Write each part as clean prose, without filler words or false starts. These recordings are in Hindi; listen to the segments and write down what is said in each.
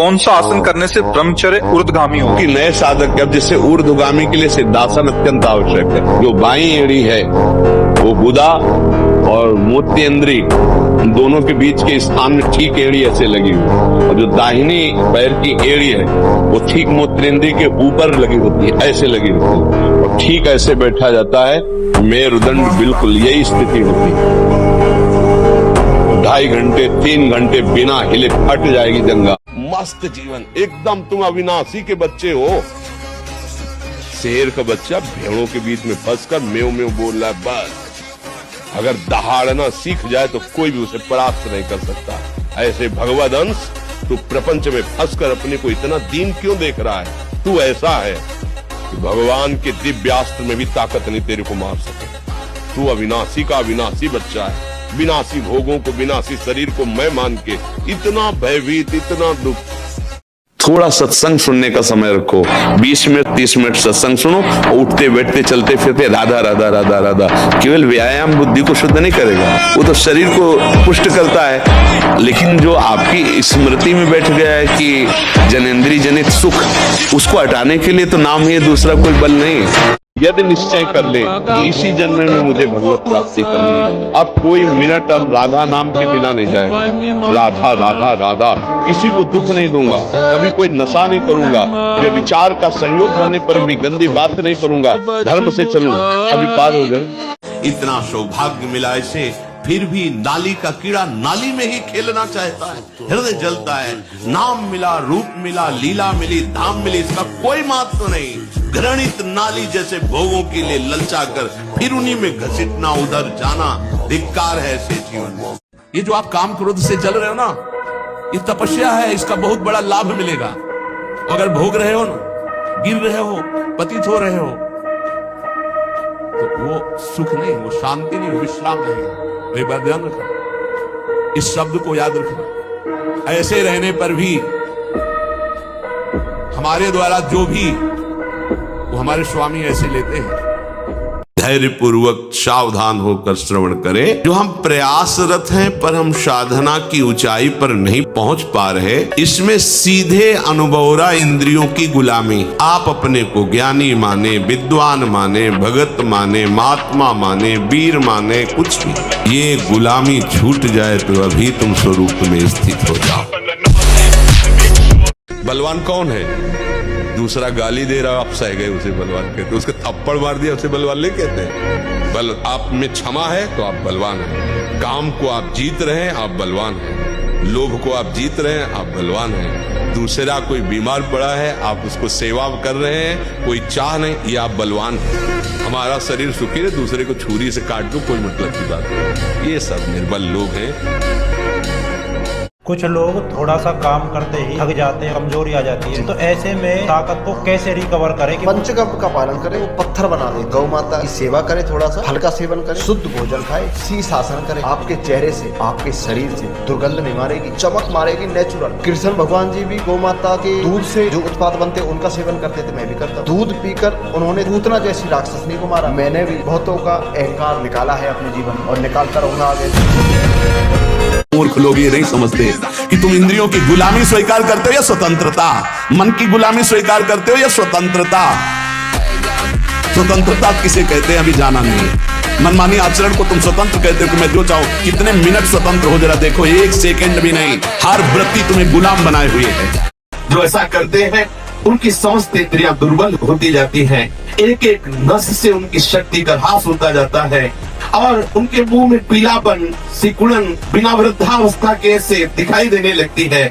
कौन सा आसन करने से ब्रह्मचर्य ऊर्ध्वगामी हो? कि नए साधक अब जिससे ऊर्ध्वगामी के लिए सिद्धासन अत्यंत आवश्यक है। जो बाई एड़ी है वो गुदा और मोत्येंद्री दोनों के बीच के स्थान में ठीक एड़ी ऐसे लगी हुई, और जो दाहिनी पैर की एड़ी है वो ठीक मोत्रेंद्री के ऊपर लगी होती है, ऐसे लगी होती है, और ठीक ऐसे बैठा जाता है। मेरुदंड बिल्कुल यही स्थिति होती है। 2.5 घंटे 3 घंटे बिना हिले फट जाएगी जंगा। मस्त जीवन एकदम। तुम अविनाशी के बच्चे हो। शेर का बच्चा भेड़ों के बीच में फंसकर मेव मेव बोल रहा है, बस अगर दहाड़ना सीख जाए तो कोई भी उसे परास्त नहीं कर सकता। ऐसे भगवद अंश तू प्रपंच में फंसकर अपने को इतना दीन क्यों देख रहा है? तू ऐसा है कि भगवान के दिव्यास्त्र में भी ताकत नहीं तेरे को मार सके। तू अविनाशी का अविनाशी बच्चा है। विनाशी भोगों को, विनाशी शरीर को मैं मान के इतना भयभीत, इतना दुख। थोड़ा सत्संग सुनने का समय रखो। 20 मिनट 30 मिनट सत्संग सुनो, और उठते बैठते चलते फिरते राधा राधा राधा राधा। केवल व्यायाम बुद्धि को शुद्ध नहीं करेगा, वो तो शरीर को पुष्ट करता है, लेकिन जो आपकी स्मृति में बैठ गया है कि जनेंद्रिय जनित सुख, उसको हटाने के लिए तो नाम ही दूसरा कोई बल नहीं है। यदि निश्चय कर ले कि इसी जन्म में मुझे भगवत प्राप्ति करनी है, अब कोई मिनट अब राधा नाम के बिना नहीं जाएगा। राधा राधा राधा, किसी को दुख नहीं दूंगा, कभी कोई नशा नहीं करूंगा, विचार का संयोग होने पर भी गंदी बात नहीं करूंगा, धर्म से चलूंगा, अभी पार हो गए। इतना सौभाग्य मिला इसे, फिर भी नाली का कीड़ा नाली में ही खेलना चाहता है। हृदय जलता है। नाम मिला, रूप मिला, लीला मिली, धाम मिली, इसका कोई महत्व नहीं। घृणित नाली जैसे भोगों के लिए ललचा कर फिर उन्हीं में घसीटना, उधर जाना, धिक्कार है ऐसे जीवन में। ये जो आप काम क्रोध से जल रहे हो ना, ये तपस्या है, इसका बहुत बड़ा लाभ मिलेगा। अगर भोग रहे हो ना, गिर रहे हो, पतित हो रहे हो, तो वो सुख नहीं, वो शांति नहीं, विश्राम नहीं। ध्यान रखना, इस शब्द को याद रखना। ऐसे रहने पर भी हमारे द्वारा जो भी, वो हमारे स्वामी ऐसे लेते हैं। धैर्य पूर्वक सावधान होकर श्रवण करें। जो हम प्रयासरत हैं पर हम साधना की ऊंचाई पर नहीं पहुंच पा रहे, इसमें सीधे अनुभवरा इंद्रियों की गुलामी। आप अपने को ज्ञानी माने, विद्वान माने, भगत माने, महात्मा माने, वीर माने, कुछ भी, ये गुलामी छूट जाए तो अभी तुम स्वरूप में स्थित हो जाओ। बलवान कौन है? दूसरा गाली दे रहा, आप सह गए उसे बलवान कहते, उसके थप्पड़ मार दिया उसे बलवान नहीं कहते। बल आप में क्षमा है तो आप बलवान हैं। काम को आप जीत रहे हैं, आप बलवान हैं। लोभ को आप जीत रहे हैं, आप बलवान हैं। दूसरा कोई बीमार पड़ा है, आप उसको सेवा कर रहे हैं, कोई चाह नहीं, ये आप बलवान हैं। हमारा शरीर सुखी है, दूसरे को छुरी से काट दो, कोई मतलब की बात नहीं। ये सब निर्बल लोग हैं। कुछ लोग थोड़ा सा काम करते ही थक जाते हैं, कमजोरी आ जाती है, तो ऐसे में ताकत को कैसे रिकवर करें? पंचकर्म का पालन करें, वो पत्थर बना दे। गौ माता की सेवा करें, थोड़ा सा हल्का सेवन करें, शुद्ध भोजन खाएं, शीश आसन करें। आपके चेहरे से, आपके शरीर से दुर्गंध नहीं मारेगी, चमक मारेगी नेचुरल। कृष्ण भगवान जी भी गौ माता के दूध से जो उत्पाद बनते उनका सेवन करते थे, मैं भी करता हूँ। दूध पीकर उन्होंने पूतना जैसी राक्षसनी को मारा। मैंने भी बहुतों का अहंकार निकाला है अपने जीवन में, और निकालता रहूंगा आगे। मूर्ख लोग ये नहीं समझते कि तुम इंद्रियों की गुलामी स्वीकार करते हो या स्वतंत्रता, मन की गुलामी स्वीकार करते हो या स्वतंत्रता। स्वतंत्रता किसे कहते हैं अभी जाना नहीं है। मनमानी आचरण को तुम स्वतंत्र कहते हो कि मैं जो चाहूं। कितने मिनट स्वतंत्र हो जरा देखो, 1 सेकंड भी नहीं। हर वृत्ति तुम्हें गुलाम बनाए हुए है। जो ऐसा करते हैं उनकी समस्त इंद्रियां दुर्बल होती जाती हैं। एक एक नस से उनकी शक्ति का ह्रास होता जाता है, और उनके मुंह में पीलापन, सिकुड़न बिना वृद्धावस्था के से दिखाई देने लगती है।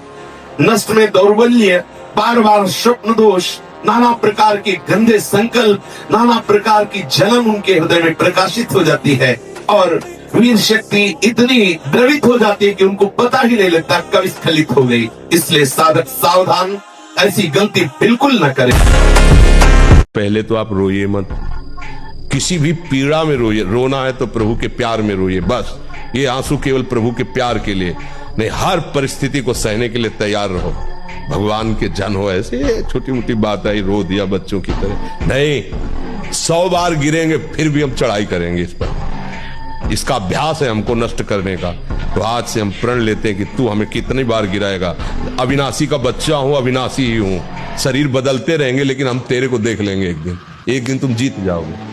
नष्ट में दौर्बल्य, बार बार स्वप्न दोष, नाना प्रकार के गंदे संकल्प, नाना प्रकार की जलन उनके हृदय में प्रकाशित हो जाती है, और वीर शक्ति इतनी द्रवित हो जाती है कि उनको पता ही नहीं लगता कब स्खलित हो गई। इसलिए साधक सावधान, ऐसी गलती बिल्कुल न करें। पहले तो आप रोइए मत, किसी भी पीड़ा में रोइए। रोना है तो प्रभु के प्यार में रोइए, बस। ये आंसू केवल प्रभु के प्यार के लिए नहीं, हर परिस्थिति को सहने के लिए तैयार रहो। भगवान के जन हो, ऐसे छोटी मोटी बात आई रो दिया बच्चों की तरह नहीं। 100 बार गिरेंगे फिर भी हम चढ़ाई करेंगे इस पर। इसका अभ्यास है हमको नष्ट करने का। तो आज से हम प्रण लेते हैं कि तू हमें कितनी बार गिराएगा। अविनाशी का बच्चा हूं, अविनाशी ही हूं। शरीर बदलते रहेंगे लेकिन हम तेरे को देख लेंगे एक दिन तुम जीत जाओगे।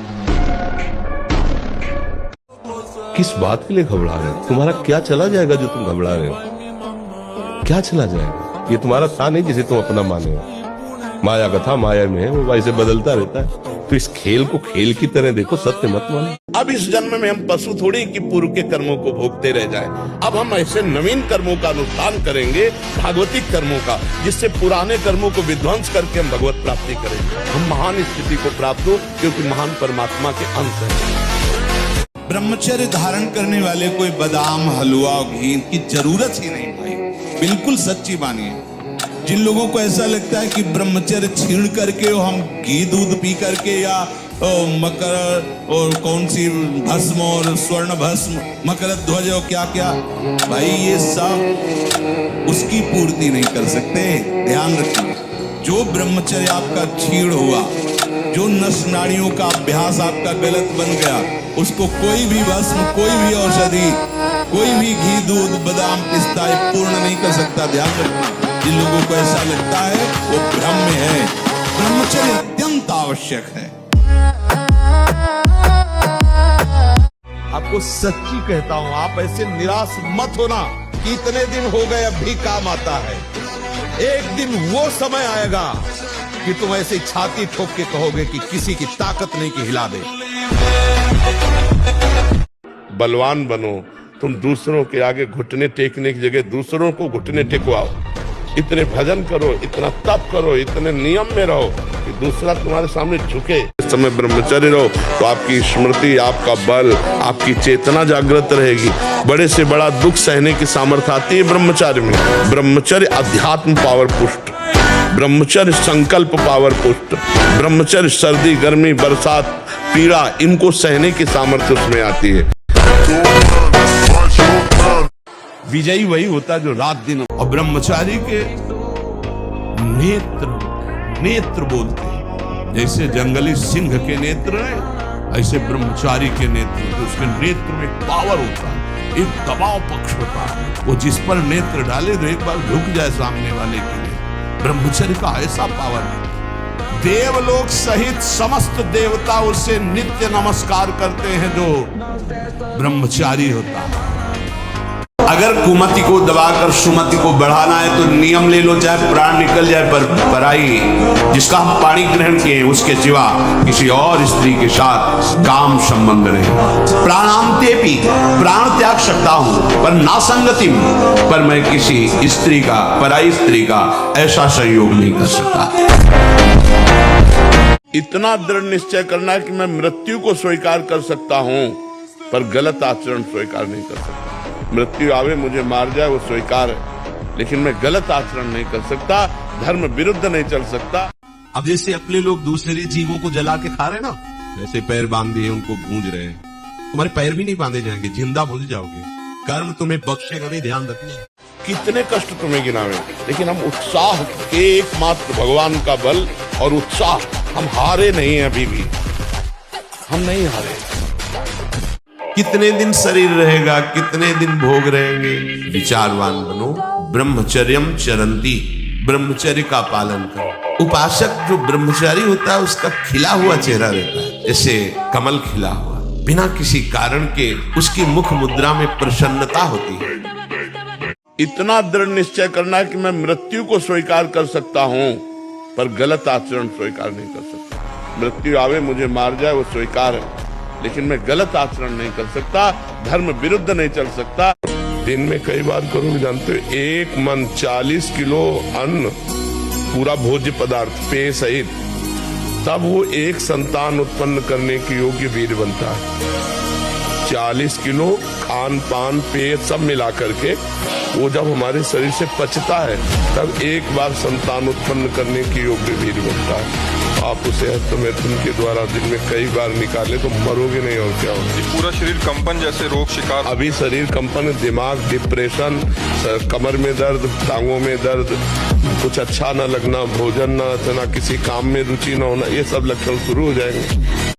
किस बात के लिए घबरा रहे हो? तुम्हारा क्या चला जाएगा जो तुम घबरा रहे हो? क्या चला जाएगा? ये तुम्हारा था नहीं जिसे तुम अपना माने हो। माया का था, माया में है, वो वैसे बदलता रहता है। तो इस खेल को खेल की तरह देखो, सत्य मत मानो। अब इस जन्म में हम पशु थोड़ी कि पूर्व के कर्मों को भोगते रह जाएं। अब हम ऐसे नवीन कर्मों का अनुष्ठान करेंगे, भागवतिक कर्मों का, जिससे पुराने कर्मों को विध्वंस करके हम भगवत प्राप्ति करेंगे। हम महान स्थिति को प्राप्त हो, क्योंकि महान परमात्मा के अंश है। ब्रह्मचर्य धारण करने वाले कोई बादाम, हलवा और घी की जरूरत ही नहीं भाई, बिल्कुल सच्ची मानिए। जिन लोगों को ऐसा लगता है कि ब्रह्मचर्य छीण करके हम घी दूध पी करके या मकर और कौन सी भस्म और स्वर्ण भस्म, मकर ध्वज और क्या क्या, भाई ये सब उसकी पूर्ति नहीं कर सकते। ध्यान रखिए, जो ब्रह्मचर्य आपका छीण हुआ, जो नस नाड़ियों का अभ्यास आपका गलत बन गया, उसको कोई भी भस्म, कोई भी औषधि, कोई भी घी दूध बादाम पिस्ता पूर्ण नहीं कर सकता। ध्यान रखना, जिन लोगों को ऐसा लगता है वो भ्रम में है। ब्रह्मचर्य अत्यंत आवश्यक है। आपको सच्ची कहता हूं, आप ऐसे निराश मत होना कि इतने दिन हो गए अब भी काम आता है। एक दिन वो समय आएगा कि तुम ऐसे छाती ठोक के कहोगे कि किसी की ताकत नहीं कि हिला दे। बलवान बनो, तुम दूसरों के आगे घुटने टेकने की जगह दूसरों को घुटने टेकवाओ। इतने भजन करो, इतना तप करो, इतने नियम में रहो कि दूसरा तुम्हारे सामने झुके। इस समय ब्रह्मचर्य रहो तो आपकी स्मृति, आपका बल, आपकी चेतना जागृत रहेगी। बड़े से बड़ा दुख सहने की सामर्थ्य आती है ब्रह्मचर्य में। ब्रह्मचर्य अध्यात्म पावर पुष्ट, ब्रह्मचर्य संकल्प पावर पुष्ट, ब्रह्मचर्य सर्दी गर्मी बरसात पीड़ा इनको सहने की सामर्थ्य उसमें आती है। विजयी वही होता है जो रात दिन, और ब्रह्मचारी के नेत्र बोलते हैं। जैसे जंगली सिंह के नेत्र है, ऐसे ब्रह्मचारी के नेत्र, उसके नेत्र में एक पावर होता है, एक दबाव पक्ष होता है। वो जिस पर नेत्र डाले तो एक बार झुक जाए सामने वाले के लिए। ब्रह्मचर्य का ऐसा पावर है, देवलोक सहित समस्त देवता उससे नित्य नमस्कार करते हैं जो ब्रह्मचारी होता है। अगर कुमति को दबाकर सुमति को बढ़ाना है तो नियम ले लो, चाहे प्राण निकल जाए पर पराई जिसका हम पाणी ग्रहण किए उसके सिवा किसी और स्त्री के साथ काम संबंध नहीं। प्राणांते भी प्राण त्याग सकता हूं पर ना संगति, पर मैं किसी स्त्री का, पराई स्त्री का ऐसा संयोग नहीं कर सकता। इतना दृढ़ निश्चय करना है कि मैं मृत्यु को स्वीकार कर सकता हूं पर गलत आचरण स्वीकार नहीं कर सकता। मृत्यु आवे मुझे मार जाए वो स्वीकार है, लेकिन मैं गलत आचरण नहीं कर सकता, धर्म विरुद्ध नहीं चल सकता। अब जैसे अपने लोग दूसरे जीवों को जला के खा रहे ना, जैसे पैर बांध दिए उनको गूंज रहे हैं, तुम्हारे पैर भी नहीं बांधे जाएंगे, जिंदा भूल जाओगे। कर्म तुम्हें बख्शेगा नहीं, ध्यान रखना। कितने कष्ट तुम्हें गिनावे, लेकिन हम उत्साह के एकमात्र भगवान का बल और उत्साह, हम हारे नहीं हैं, अभी भी हम नहीं हारे। कितने दिन शरीर रहेगा, कितने दिन भोग रहेंगे, विचारवान बनो। ब्रह्मचर्यम चरंती, ब्रह्मचर्य का पालन करो। उपासक जो ब्रह्मचारी होता है उसका खिला हुआ चेहरा रहता है, जैसे कमल खिला हुआ, बिना किसी कारण के उसकी मुख मुद्रा में प्रसन्नता होती है। इतना दृढ़ निश्चय करना है कि मैं मृत्यु को स्वीकार कर सकता हूं पर गलत आचरण स्वीकार नहीं कर सकता। मृत्यु आवे मुझे मार जाए वो स्वीकार है, लेकिन मैं गलत आचरण नहीं कर सकता, धर्म विरुद्ध नहीं चल सकता। दिन में कई बार करूंगी, जानते हो, एक मन 40 किलो अन्न, पूरा भोज्य पदार्थ पेय सहित, तब वो एक संतान उत्पन्न करने की योग्य वीर बनता है। 40 किलो खान पान पेय सब मिला करके वो जब हमारे शरीर से पचता है तब एक बार संतान उत्पन्न करने की योग्य वीर बनता है। आप उसे हस्तमैथुन के द्वारा दिन में कई बार निकाले तो मरोगे नहीं, और क्या होगा। पूरा शरीर कंपन जैसे रोग शिकार। अभी शरीर कंपन, दिमाग डिप्रेशन, कमर में दर्द, टांगों में दर्द, कुछ अच्छा न लगना, भोजन न अच्छा, किसी काम में रुचि न होना, ये सब लक्षण शुरू हो जाएंगे।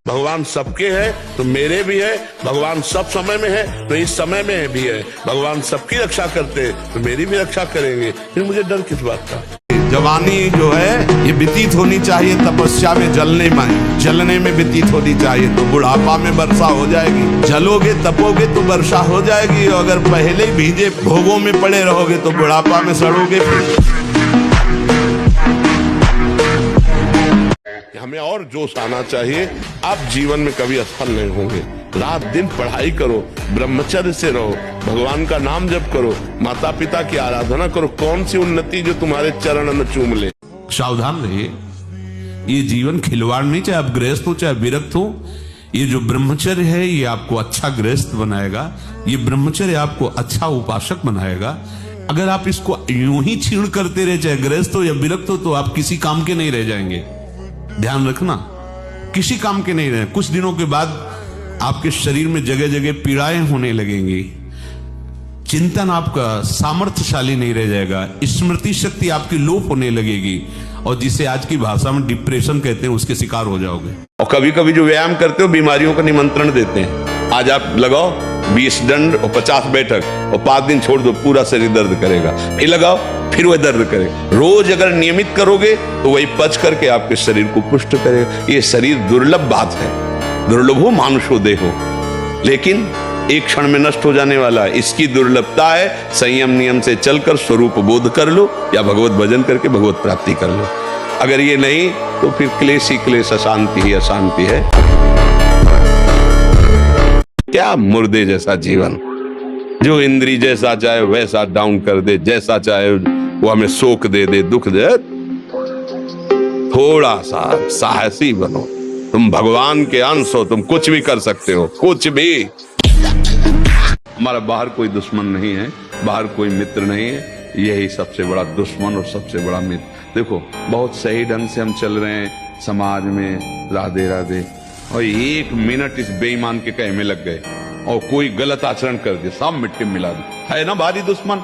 भगवान सबके है तो मेरे भी है, भगवान सब समय में है तो इस समय में भी है, भगवान सबकी रक्षा करते हैं तो मेरी भी रक्षा करेंगे, फिर मुझे डर किस बात का। जवानी जो है ये व्यतीत होनी चाहिए तपस्या में, जलने में व्यतीत होनी चाहिए, तो बुढ़ापा में वर्षा हो जाएगी। जलोगे तपोगे तो वर्षा हो जाएगी, और अगर पहले ही भीजे भोगों में पड़े रहोगे तो बुढ़ापा में सड़ोगे। हमें और जोश आना चाहिए। आप जीवन में कभी असफल नहीं होंगे। रात दिन पढ़ाई करो, ब्रह्मचर्य से रहो, भगवान का नाम जप करो, माता पिता की आराधना करो। कौन सी उन्नति जो तुम्हारे चरण न चूम ले। सावधान रहिए, ये जीवन खिलवाड़ नहीं, चाहे आप गृहस्थ हो चाहे विरक्त हो। ये जो ब्रह्मचर्य है ये आपको अच्छा गृहस्थ बनाएगा, ये ब्रह्मचर्य आपको अच्छा उपासक बनाएगा। अगर आप इसको यूं ही छीण करते रहे, चाहे गृहस्थ हो या विरक्त हो, तो आप किसी काम के नहीं रह जाएंगे। ध्यान रखना, किसी काम के नहीं रहे। कुछ दिनों के बाद आपके शरीर में जगह जगह पीड़ाएं होने लगेंगी, चिंतन आपका सामर्थ्यशाली नहीं रह जाएगा, स्मृति शक्ति आपकी लोप होने लगेगी, और जिसे आज की भाषा में डिप्रेशन कहते हैं उसके शिकार हो जाओगे। और कभी कभी जो व्यायाम करते हो बीमारियों का निमंत्रण देते हैं। आज आप लगाओ 20 दंड और 50 बैठक, और 5 दिन छोड़ दो, पूरा शरीर दर्द करेगा। फिर लगाओ, फिर वह दर्द करेगा। रोज अगर नियमित करोगे तो वही पच करके आपके शरीर को पुष्ट करेगा। ये शरीर दुर्लभ बात है, दुर्लभो मानुषो देहो, लेकिन एक क्षण में नष्ट हो जाने वाला है। इसकी दुर्लभता है संयम नियम से चलकर स्वरूप बोध कर लो, या भगवत भजन करके भगवत प्राप्ति कर लो। अगर ये नहीं तो फिर क्लेश ही क्लेश, अशांति ही अशांति है। क्या मुर्दे जैसा जीवन, जो इंद्री जैसा चाहे वैसा डाउन कर दे, जैसा चाहे वो हमें शोक दे दे, दुख दे। थोड़ा सा साहसी बनो, तुम भगवान के अंश हो, तुम कुछ भी कर सकते हो, कुछ भी। हमारा बाहर कोई दुश्मन नहीं है, बाहर कोई मित्र नहीं है, यही सबसे बड़ा दुश्मन और सबसे बड़ा मित्र। देखो, बहुत सही ढंग से हम चल रहे हैं समाज में, राधे राधे, और 1 मिनट इस बेईमान के कहे में लग गए और कोई गलत आचरण कर दिया, सब मिट्टी में मिला दी। है ना भारी दुश्मन,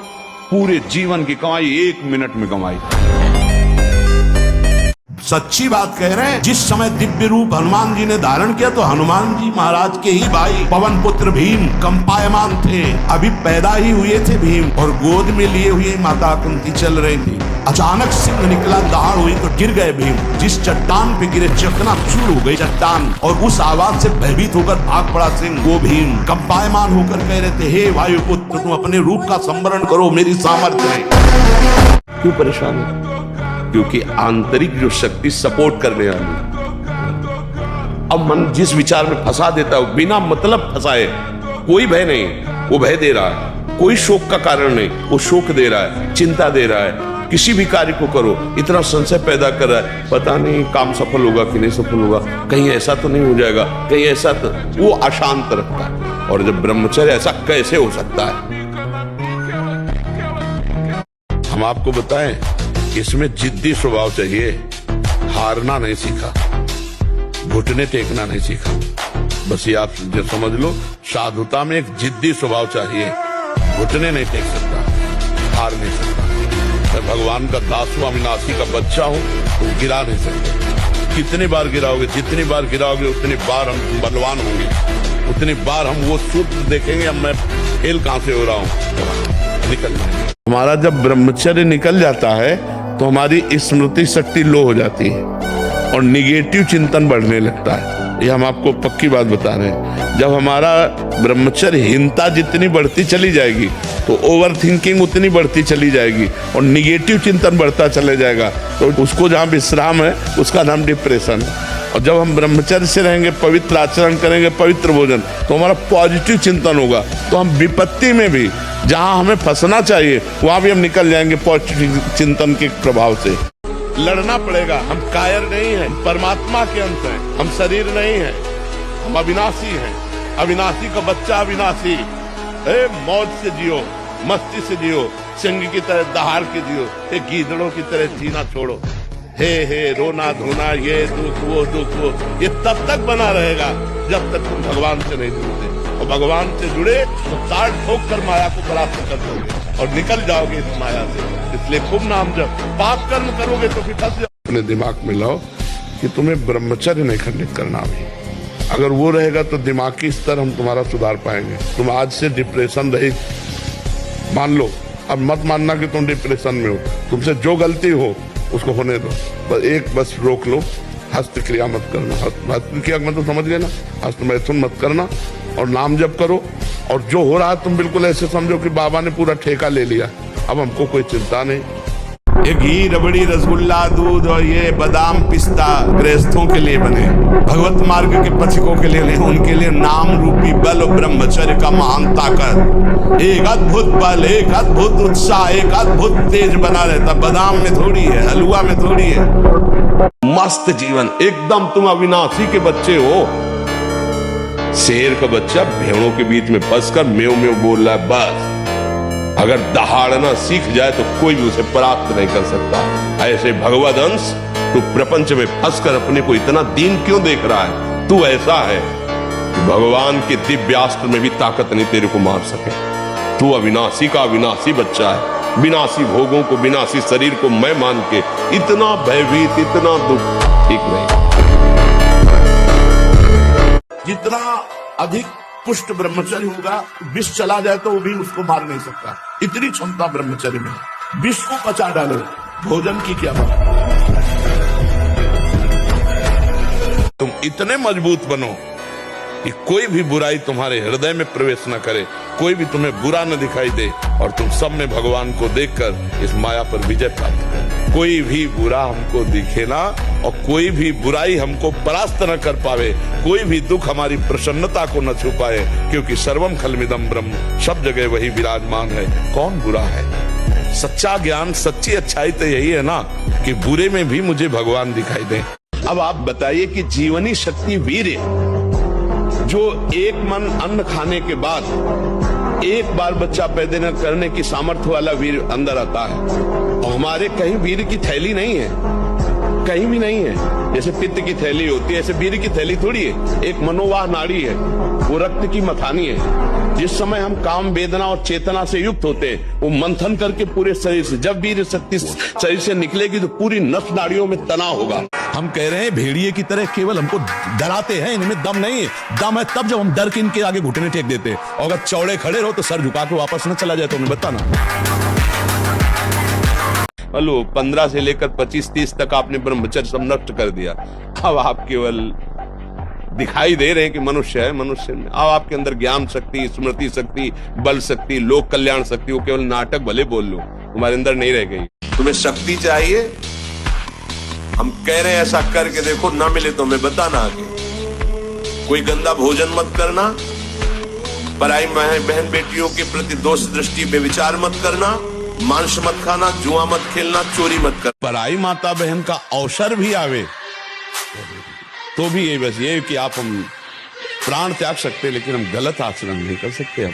पूरे जीवन की कमाई 1 मिनट में कमाई। सच्ची बात कह रहे हैं। जिस समय दिव्य रूप हनुमान जी ने धारण किया तो हनुमान जी महाराज के ही भाई पवन पुत्र भीम कंपायमान थे, अभी पैदा ही हुए थे भीम, और गोद में लिए हुए माता कुंती चल रही थी। अचानक सिंह निकला, दहाड़ हुई तो गिर गए भीम। जिस चट्टान पे गिरे चकनाचूर हो गई चट्टान, और उस आवाज से भयभीत होकर भाग पड़ा सिंह। वो भीम कंपायमान होकर कह रहे थे, हे वायुपुत्र तुम अपने रूप का संवरण करो, मेरी सामर्थ्य है। क्यों परेशान है? क्योंकि आंतरिक जो शक्ति सपोर्ट करने वाली। अब मन जिस विचार में फंसा देता है, बिना मतलब फंसाए, कोई भय नहीं, वो भय दे रहा है, कोई शोक का कारण नहीं, वो शोक दे रहा है, चिंता दे रहा है। किसी भी कार्य को करो, इतना संशय पैदा कर रहा है, पता नहीं काम सफल होगा कि नहीं सफल होगा, कहीं ऐसा तो नहीं हो जाएगा, कहीं ऐसा तो, वो अशांत रखता है। और जब ब्रह्मचर्य, ऐसा कैसे हो सकता है? हम आपको बताएं, इसमें जिद्दी स्वभाव चाहिए, हारना नहीं सीखा, घुटने टेकना नहीं सीखा। बस ये आप जो समझ लो, साधुता में एक जिद्दी स्वभाव चाहिए। घुटने नहीं टेक सकता, हार नहीं सकता। मैं भगवान का दास हूं, अविनाशी का बच्चा हूं, तो गिरा नहीं सकते। कितनी बार गिराओगे, जितनी बार गिराओगे उतनी बार हम बलवान होंगे, उतनी बार हम वो सूत्र देखेंगे, अब मैं फेल कहां से हो रहा हूं, निकल जाएंगे। हमारा जब ब्रह्मचर्य निकल जाता है तो हमारी स्मृति शक्ति लो हो जाती है और निगेटिव चिंतन बढ़ने लगता है। ये हम आपको पक्की बात बता रहे हैं। जब हमारा ब्रह्मचर्यहीनता जितनी बढ़ती चली जाएगी तो ओवर थिंकिंग उतनी बढ़ती चली जाएगी और निगेटिव चिंतन बढ़ता चले जाएगा, तो उसको जहाँ विश्राम है उसका नाम डिप्रेशन है। और जब हम ब्रह्मचर्य से रहेंगे, पवित्र आचरण करेंगे, पवित्र भोजन, तो हमारा पॉजिटिव चिंतन होगा, तो हम विपत्ति में भी जहां हमें फंसना चाहिए वहां भी हम निकल जाएंगे पॉजिटिव चिंतन के प्रभाव से। लड़ना पड़ेगा, हम कायर नहीं हैं, परमात्मा के अंश हैं, हम शरीर नहीं हैं, हम अविनाशी हैं। अविनाशी का बच्चा अविनाशी। मौज से जियो, मस्ती से जियो, सिंह की तरह दहाड़ के जियो, गीदड़ों की तरह जीना छोड़ो। हे रोना धोना, ये दुख वो, ये तब तक बना रहेगा जब तक तुम भगवान से नहीं जुड़ते। और भगवान से जुड़े तो ताड़ ठोक कर माया को प्राप्त कर दोगे और निकल जाओगे इस माया से। इसलिए खूब नाम जब पाप कर्म करोगे तो फिर फंस जाओगे। अपने दिमाग में लाओ कि तुम्हें ब्रह्मचर्य नहीं खंडित करना, अभी अगर वो रहेगा तो दिमागी स्तर हम तुम्हारा सुधार पाएंगे। तुम आज से डिप्रेशन रहित मान लो, अब मत मानना कि तुम डिप्रेशन में हो, तुमसे जो गलती हो उसको होने दो, बस रोक लो, हस्त क्रिया मत करना। हस्त क्रिया मतलब समझ गए ना, हस्त मैथुन मत करना और नाम जप करो। और जो हो रहा है तुम बिल्कुल ऐसे समझो कि बाबा ने पूरा ठेका ले लिया, अब हमको कोई चिंता नहीं। ये घी, रबड़ी, रसगुल्ला, दूध और ये बादाम, पिस्ता गृहस्थों के लिए बने, भगवत मार्ग के पथिकों के लिए नहीं, उनके लिए नाम रूपी बल और ब्रह्मचर्य का महान ताकत, एक अद्भुत बल, एक अद्भुत उत्साह, एक अद्भुत तेज बना रहता। बादाम में थोड़ी है, हलवा में थोड़ी है। मस्त जीवन, एकदम तुम अविनाशी के बच्चे हो। शेर का बच्चा भेड़ों के बीच में फंसकर मेव मेव बोल रहा है, बस अगर दहाड़ना सीख जाए तो कोई भी उसे परास्त नहीं कर सकता। ऐसे भगवद अंश तू प्रपंच में फंसकर अपने को इतना दीन क्यों देख रहा है? तू ऐसा है कि भगवान के दिव्यास्त्र में भी ताकत नहीं तेरे को मार सके। तू अविनाशी का अविनाशी बच्चा है, विनाशी भोगों को, विनाशी शरीर को मैं मान के इतना भयभीत, इतना दुख ठीक नहीं। जितना अधिक पुष्ट ब्रह्मचर्य होगा, विष चला जाए तो वो भी उसको मार नहीं सकता, इतनी क्षमता ब्रह्मचर्य में। विष को पचा डालो, भोजन की क्या बात। तुम इतने मजबूत बनो कि कोई भी बुराई तुम्हारे हृदय में प्रवेश न करे, कोई भी तुम्हें बुरा न दिखाई दे और तुम सब में भगवान को देखकर इस माया पर विजय प्राप्त करो। कोई भी बुरा हमको दिखे ना और कोई भी बुराई हमको परास्त न कर पावे, कोई भी दुख हमारी प्रसन्नता को न छुपाए, क्योंकि सर्वम खलमिदम ब्रह्म, सब जगह वही विराजमान है। कौन बुरा है? सच्चा ज्ञान, सच्ची अच्छाई तो यही है ना कि बुरे में भी मुझे भगवान दिखाई दे। अब आप बताइए कि जीवनी शक्ति वीर्य, जो एक मन अन्न खाने के बाद एक बार बच्चा पैदा करने की सामर्थ्य वाला वीर अंदर आता है, और हमारे कहीं वीर की थैली नहीं है, कहीं भी नहीं है। जैसे पित्त की थैली होती है, ऐसे वीर की थैली थोड़ी है। एक मनोवाह नाड़ी है, वो रक्त की मथानी है। जिस समय हम काम, वेदना और चेतना से युक्त होते हैं, वो मंथन करके पूरे शरीर से, जब वीर शक्ति शरीर से निकलेगी तो पूरी नस नाड़ियों में तनाव होगा। हम कह रहे हैं भेड़िए की तरह केवल हमको डराते हैं, इनमें दम नहीं है। दम है तब जब हम डर के इनके आगे घुटने टेक देते हैं, और अगर चौड़े खड़े रहो तो सर झुका के वापस न चला जाए तो हमें बताना। हेलो, 15 से लेकर 25-30 तक आपने ब्रह्मचर्य सब नष्ट कर दिया। अब आप केवल दिखाई दे रहे हैं कि मनुष्य है, मनुष्य में अब आपके अंदर ज्ञान शक्ति, स्मृति शक्ति, बल शक्ति, लोक कल्याण शक्ति, वो केवल नाटक भले बोल लो, तुम्हारे अंदर नहीं रह गई। तुम्हें शक्ति चाहिए, हम कह रहे हैं ऐसा करके देखो, ना मिले तो हमें बताना आगे। कोई गंदा भोजन मत करना, पराई बहन बेटियों के प्रति दोष दृष्टि पे विचार मत करना, मांस मत खाना, जुआ मत खेलना, चोरी मत कर। पराई माता बहन का अवसर भी आवे तो भी ये बस ये कि आप हम प्राण त्याग सकते, लेकिन हम गलत आचरण नहीं कर सकते।